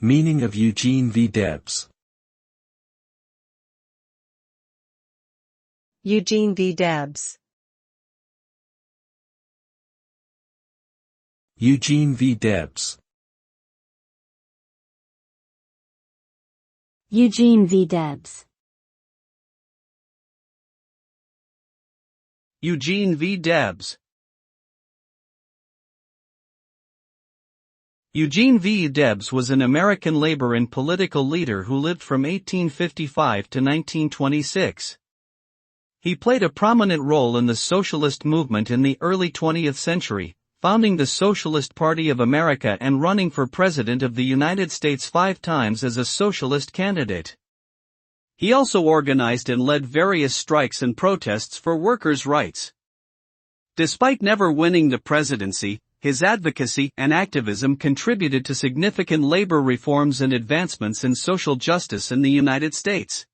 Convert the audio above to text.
Meaning of Eugene V Debs. Eugene V Debs. Eugene V Debs. Eugene V Debs. Eugene V Debs. Eugene V. Debs was an American labor and political leader who lived from 1855 to 1926. He played a prominent role in the socialist movement in the early 20th century, founding the Socialist Party of America and running for President of the United States 5 times as a socialist candidate. He also organized and led various strikes and protests for workers' rights. Despite never winning the presidency, his advocacy and activism contributed to significant labor reforms and advancements in social justice in the United States.